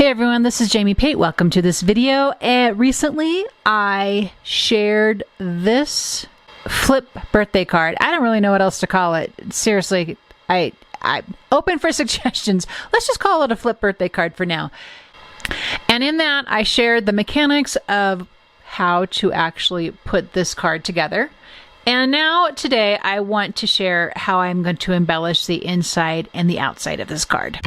Hey everyone, this is Jamie Pate. Welcome to this video. Recently, I shared this flip birthday card. I don't really know what else to call it. Seriously, I'm open for suggestions. Let's just call it a flip birthday card for now. And in that, I shared the mechanics of how to actually put this card together. And now today, I want to share how I'm going to embellish the inside and the outside of this card.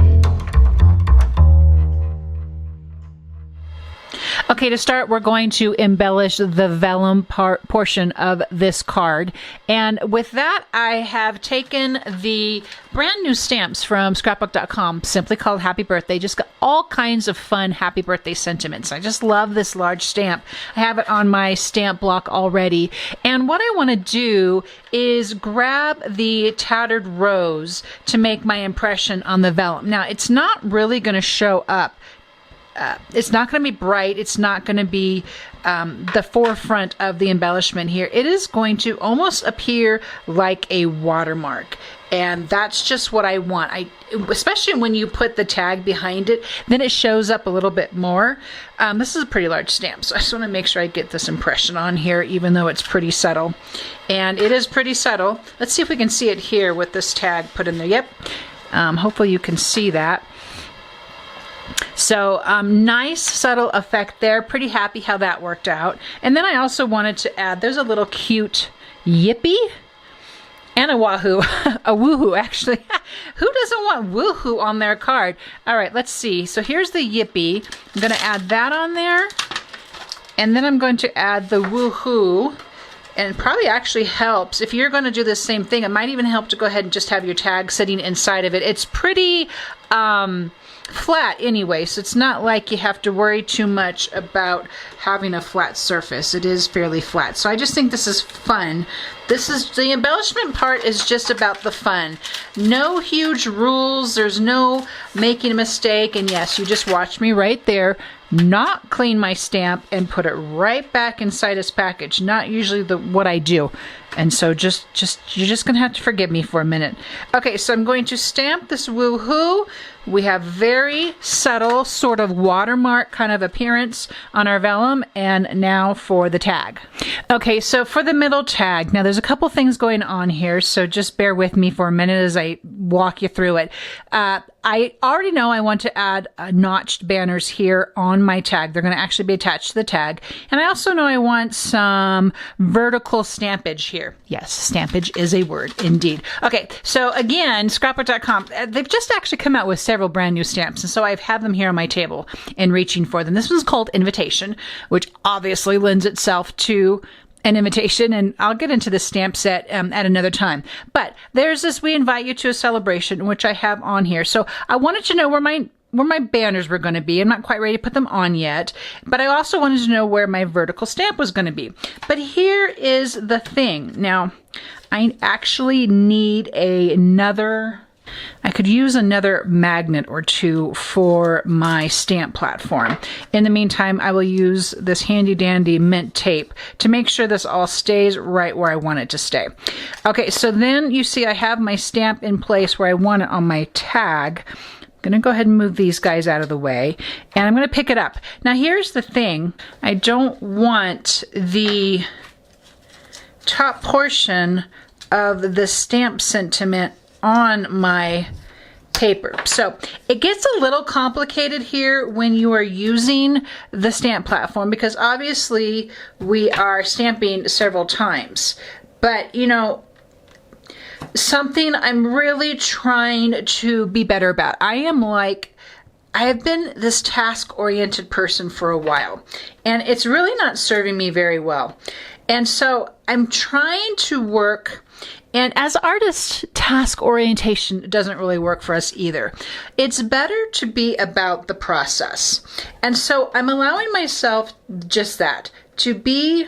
Okay, to start, we're going to embellish the vellum portion of this card. And with that, I have taken the brand new stamps from ScrapbookCom, simply called Happy Birthday. Just got all kinds of fun happy birthday sentiments. I just love this large stamp. I have it on my stamp block already. And what I want to do is grab the tattered rose to make my impression on the vellum. Now, it's not really going to show up. It's not going to be bright. It's not going to be the forefront of the embellishment here. It is going to almost appear like a watermark. And that's just what I want. Especially when you put the tag behind it, then it shows up a little bit more. This is a pretty large stamp, so I just want to make sure I get this impression on here, even though it's pretty subtle. And it is pretty subtle. Let's see if we can see it here with this tag put in there. Yep. Hopefully you can see that. So nice subtle effect there. Pretty happy how that worked out. And then I also wanted to add, there's a little cute yippee and a wahoo. A woohoo, actually. Who doesn't want woohoo on their card? All right, let's see. So here's the yippee. I'm going to add that on there. And then I'm going to add the woohoo. And it probably actually helps. If you're going to do the same thing, it might even help to go ahead and just have your tag sitting inside of it. It's pretty flat anyway, so it's not like you have to worry too much about having a flat surface. It is fairly flat. So I just think this is fun. The embellishment part is just about the fun. No huge rules. There's no making a mistake. And yes, you just watch me right there not clean my stamp and put it right back inside its package. Not usually what I do. And so you're just gonna have to forgive me for a minute. Okay, so I'm going to stamp this woohoo. We have very subtle sort of watermark kind of appearance on our vellum. And now for the tag. Okay, so for the middle tag, now there's a couple things going on here, so just bear with me for a minute as I walk you through it. I already know I want to add notched banners here on my tag. They're going to actually be attached to the tag. And I also know I want some vertical stampage here. Yes, stampage is a word indeed. Okay, so again, ScrapbookCom, they've just actually come out with several brand new stamps. And so I've had them here on my table and reaching for them. This one's called Invitation, which obviously lends itself to an invitation, and I'll get into the stamp set at another time. But there's this We Invite You to a Celebration, which I have on here. So I wanted to know where my banners were going to be. I'm not quite ready to put them on yet, but I also wanted to know where my vertical stamp was going to be. But here is the thing. Now, I actually need I could use another magnet or two for my stamp platform. In the meantime, I will use this handy dandy mint tape to make sure this all stays right where I want it to stay. Okay, so then you see I have my stamp in place where I want it on my tag. I'm going to go ahead and move these guys out of the way, and I'm going to pick it up. Now here's the thing. I don't want the top portion of the stamp sentiment on my paper. So it gets a little complicated here when you are using the stamp platform, because obviously we are stamping several times. But you know, something I'm really trying to be better about. I have been this task-oriented person for a while, and it's really not serving me very well. And so I'm trying to work. And as artists, task orientation doesn't really work for us either. It's better to be about the process. And so I'm allowing myself just that, to be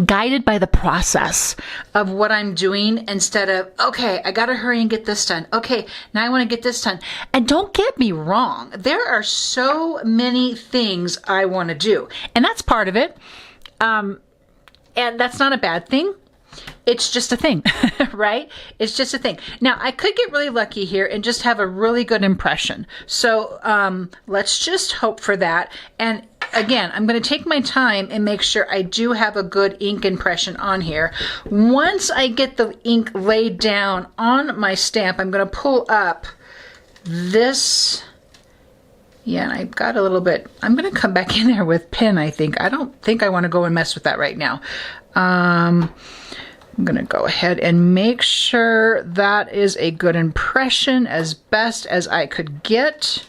guided by the process of what I'm doing, instead of, okay, I gotta hurry and get this done. Okay, now I wanna get this done. And don't get me wrong, there are so many things I wanna do. And that's part of it. And that's not a bad thing. it's just a thing, right? It's just a thing. Now, I could get really lucky here and just have a really good impression. So let's just hope for that. And again, I'm going to take my time and make sure I do have a good ink impression on here. Once I get the ink laid down on my stamp, I'm going to pull up this. Yeah, and I've got a little bit, I'm going to come back in there with pen, I think. I don't think I want to go and mess with that right now. I'm going to go ahead and make sure that is a good impression as best as I could get.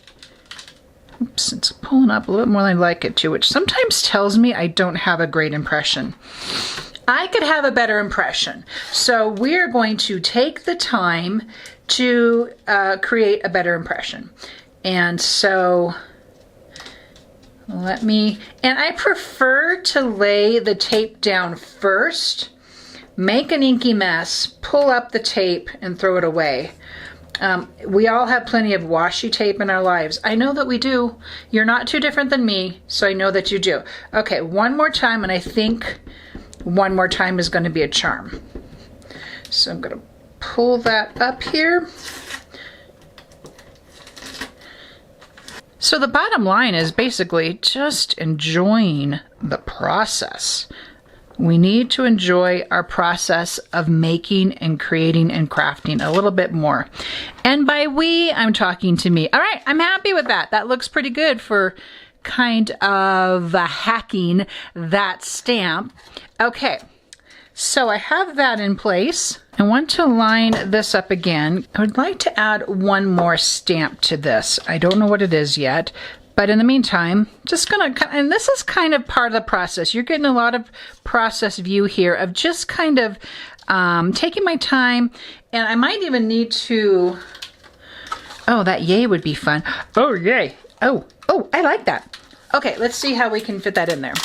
Oops, it's pulling up a little bit more than I'd like it to, which sometimes tells me I don't have a great impression. I could have a better impression. So we're going to take the time to create a better impression. And so and I prefer to lay the tape down first, make an inky mess, pull up the tape, and throw it away. We all have plenty of washi tape in our lives. I know that we do. You're not too different than me, so I know that you do. Okay, one more time, and I think one more time is going to be a charm. So I'm going to pull that up here. So the bottom line is basically just enjoying the process. We need to enjoy our process of making and creating and crafting a little bit more. And by we, I'm talking to me. All right, I'm happy with that. That looks pretty good for kind of hacking that stamp. Okay, so I have that in place. I want to line this up again. I would like to add one more stamp to this. I don't know what it is yet, but in the meantime, just gonna, and this is kind of part of the process. You're getting a lot of process view here of just kind of taking my time, and I might even need to, oh, that yay would be fun. Oh, yay. Oh, I like that. Okay, let's see how we can fit that in there.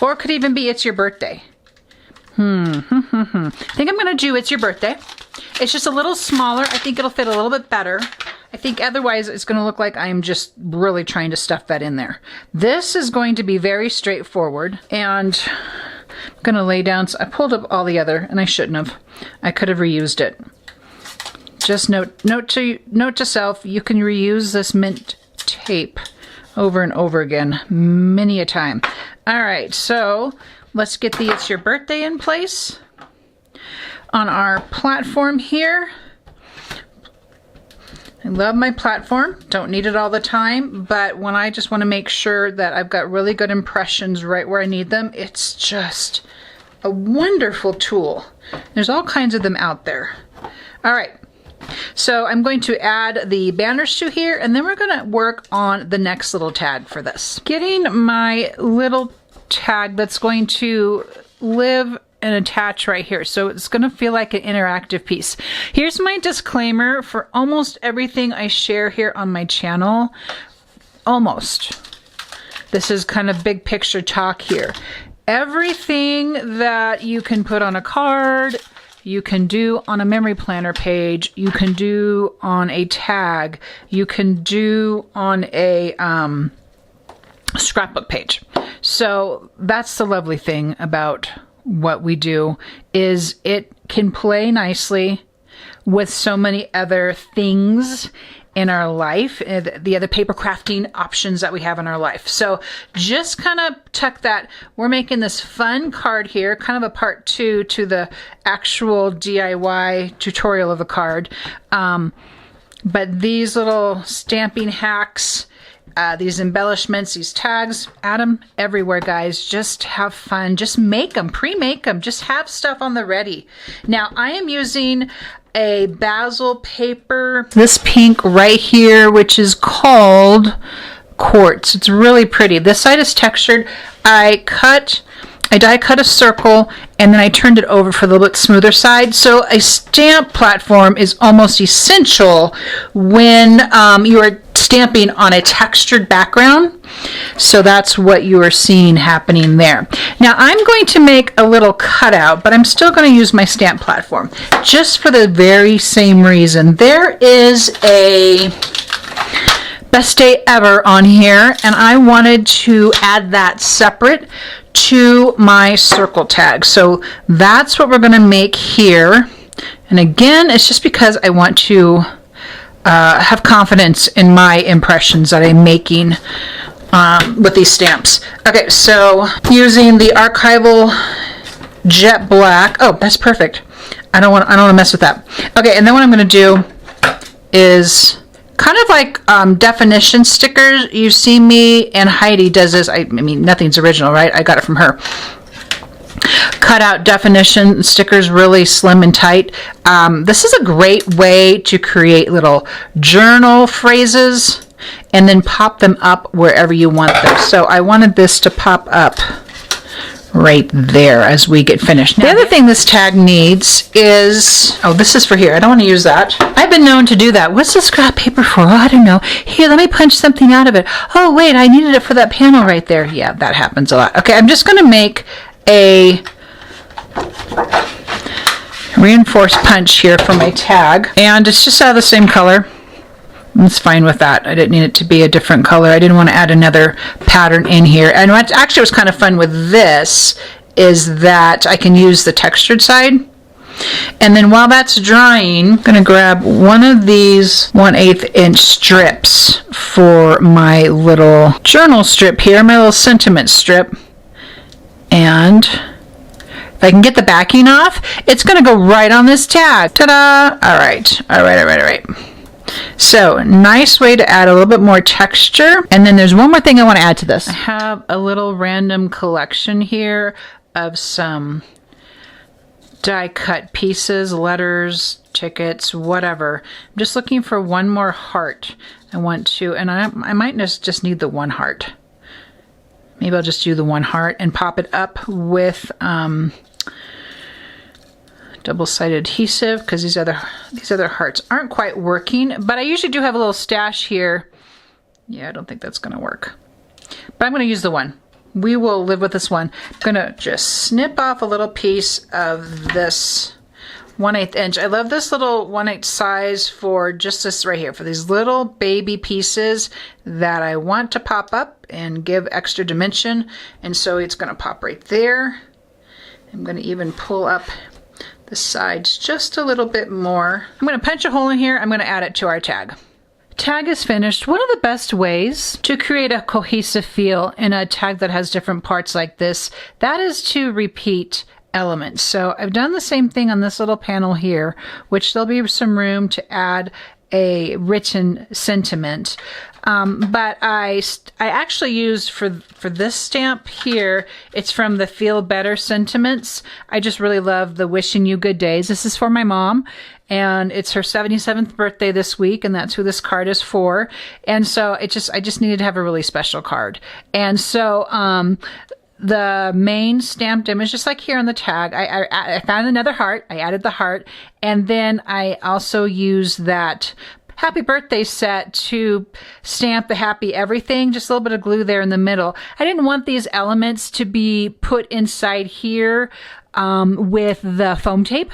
Or it could even be it's your birthday. I think I'm gonna do it's your birthday. It's just a little smaller. I think it'll fit a little bit better. I think otherwise it's gonna look like I'm just really trying to stuff that in there. This is going to be very straightforward, and I'm gonna lay down, so I pulled up all the other, and I shouldn't have. I could have reused it. Just note to self, you can reuse this mint tape over and over again, many a time. All right, so let's get the It's Your Birthday in place on our platform here. I love my platform. Don't need it all the time, but when I just want to make sure that I've got really good impressions right where I need them, it's just a wonderful tool. There's all kinds of them out there. All right. So I'm going to add the banners to here, and then we're going to work on the next little tag for this. Getting my little tag that's going to live and attach right here. So it's going to feel like an interactive piece. Here's my disclaimer for almost everything I share here on my channel. Almost. This is kind of big picture talk here. Everything that you can put on a card, you can do on a memory planner page, you can do on a tag, you can do on a scrapbook page. So that's the lovely thing about what we do, is it can play nicely with so many other things in our life, the other paper crafting options that we have in our life. So just kind of tuck that. We're making this fun card here, kind of a part 2 to the actual DIY tutorial of the card. But these little stamping hacks, these embellishments, these tags, add them everywhere, guys. Just have fun. Just make them, pre-make them. Just have stuff on the ready. Now, I am using a basil paper, this pink right here, which is called Quartz. It's really pretty. This side is textured. I die cut a circle, and then I turned it over for the little bit smoother side. So a stamp platform is almost essential when you are stamping on a textured background. So that's what you are seeing happening there. Now I'm going to make a little cutout, but I'm still going to use my stamp platform just for the very same reason. There is a Best Day Ever on here, and I wanted to add that separate to my circle tag. So that's what we're going to make here. And again, it's just because I want to have confidence in my impressions that I'm making with these stamps. Okay, so using the archival jet black. Oh, that's perfect. I don't want to mess with that. Okay, and then what I'm going to do is kind of like definition stickers. You see me and Heidi does this. I mean, nothing's original, right? I got it from her. Cut out definition stickers really slim and tight. This is a great way to create little journal phrases and then pop them up wherever you want them. So I wanted this to pop up right there as we get finished. Now, the other thing this tag needs is, oh, this is for here. I don't want to use that. I've been known to do that. What's the scrap paper for? Oh, I don't know. Here, let me punch something out of it. Oh, wait, I needed it for that panel right there. Yeah, that happens a lot. Okay, I'm just going to make a reinforced punch here for my tag, and it's just out of the same color. It's fine with that. I didn't need it to be a different color. I didn't want to add another pattern in here. And what actually was kind of fun with this is that I can use the textured side. And then while that's drying, I'm going to grab one of these 1/8 inch strips for my little journal strip here, my little sentiment strip. And if I can get the backing off, it's going to go right on this tag. Ta-da! All right. So, nice way to add a little bit more texture. And then there's one more thing I want to add to this. I have a little random collection here of some die cut pieces, letters, tickets, whatever. I'm just looking for one more heart. I want to, and I might just need the one heart. Maybe I'll just do the one heart and pop it up with double-sided adhesive, because these other hearts aren't quite working, but I usually do have a little stash here. Yeah, I don't think that's going to work, but I'm going to use the one. We will live with this one. I'm going to just snip off a little piece of this 1/8 inch. I love this little 1/8 size for just this right here, for these little baby pieces that I want to pop up and give extra dimension, and so it's going to pop right there. I'm going to even pull up the sides just a little bit more. I'm going to punch a hole in here. I'm going to add it to our tag. Tag is finished. One of the best ways to create a cohesive feel in a tag that has different parts like this, that is to repeat elements. So I've done the same thing on this little panel here, which there'll be some room to add a written sentiment. But I actually used for this stamp here, it's from the Feel Better Sentiments. I just really love the Wishing You Good Days. This is for my mom, and it's her 77th birthday this week, and that's who this card is for. And so I just needed to have a really special card. And so the main stamped image, just like here on the tag, I found another heart. I added the heart, and then I also used that Happy Birthday set to stamp the happy everything, just a little bit of glue there in the middle. I didn't want these elements to be put inside here with the foam tape,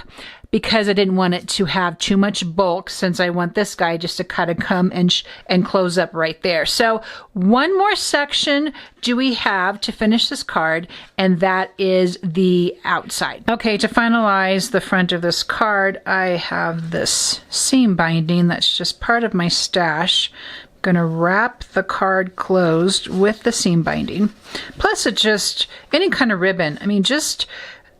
because I didn't want it to have too much bulk, since I want this guy just to kind of come and close up right there. So one more section do we have to finish this card, and that is the outside. Okay, to finalize the front of this card, I have this seam binding that's just part of my stash. I'm going to wrap the card closed with the seam binding. Plus, it just, any kind of ribbon. I mean, just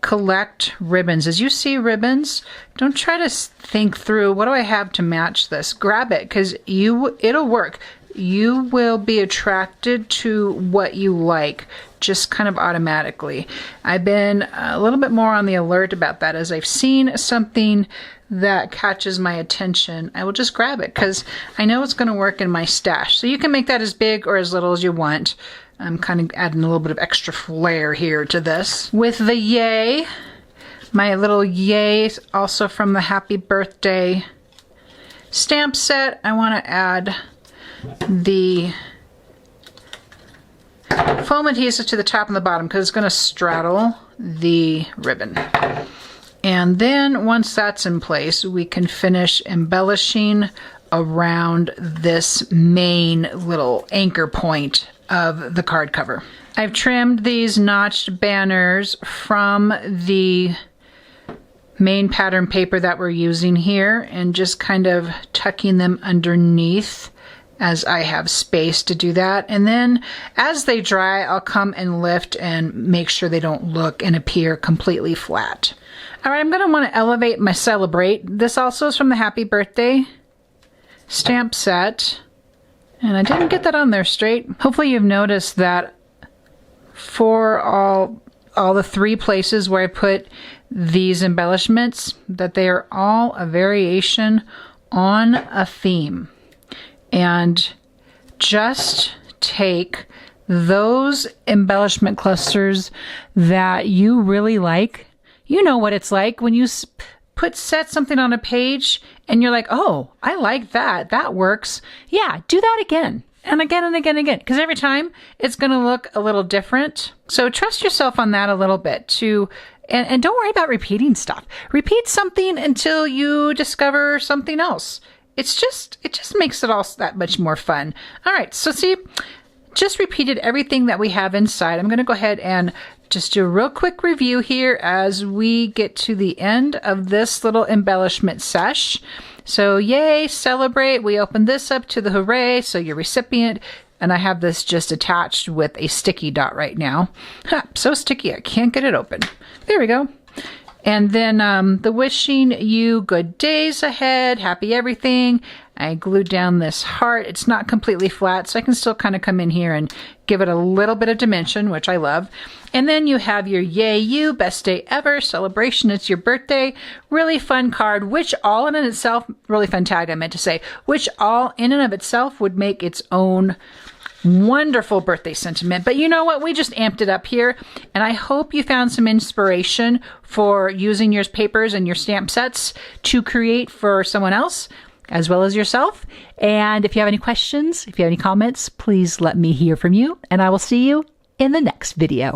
collect ribbons. As you see ribbons, don't try to think through, what do I have to match this? Grab it, because it'll work. You will be attracted to what you like, just kind of automatically. I've been a little bit more on the alert about that. As I've seen something that catches my attention, I will just grab it, because I know it's going to work in my stash. So you can make that as big or as little as you want. I'm kind of adding a little bit of extra flair here to this. With the yay, my little yay, also from the Happy Birthday stamp set, I want to add the foam adhesive to the top and the bottom, because it's going to straddle the ribbon. And then once that's in place, we can finish embellishing around this main little anchor point of the card cover. I've trimmed these notched banners from the main pattern paper that we're using here and just kind of tucking them underneath as I have space to do that. And then as they dry, I'll come and lift and make sure they don't look and appear completely flat. All right, I'm going to want to elevate my Celebrate. This also is from the Happy Birthday stamp set. And I didn't get that on there straight. Hopefully you've noticed that for all the 3 places where I put these embellishments, that they are all a variation on a theme. And just take those embellishment clusters that you really like. You know what it's like when you set something on a page and you're like, oh, I like that. That works. Yeah, do that again. And again and again and again. Because every time it's going to look a little different. So trust yourself on that a little bit too. And don't worry about repeating stuff. Repeat something until you discover something else. It just makes it all that much more fun. All right, so see, just repeated everything that we have inside. I'm going to go ahead and just do a real quick review here as we get to the end of this little embellishment sesh. So yay, Celebrate. We open this up to the hooray. So your recipient, and I have this just attached with a sticky dot right now. So sticky, I can't get it open. There we go. And then the wishing you good days ahead, happy everything. I glued down this heart. It's not completely flat, so I can still kind of come in here and give it a little bit of dimension, which I love. And then you have your yay you, best day ever, celebration, it's your birthday. Really fun card, which all in itself, really fun tag I meant to say, which all in and of itself would make its own wonderful birthday sentiment. But you know what? We just amped it up here, and I hope you found some inspiration for using your papers and your stamp sets to create for someone else as well as yourself. And if you have any questions, if you have any comments, please let me hear from you, and I will see you in the next video.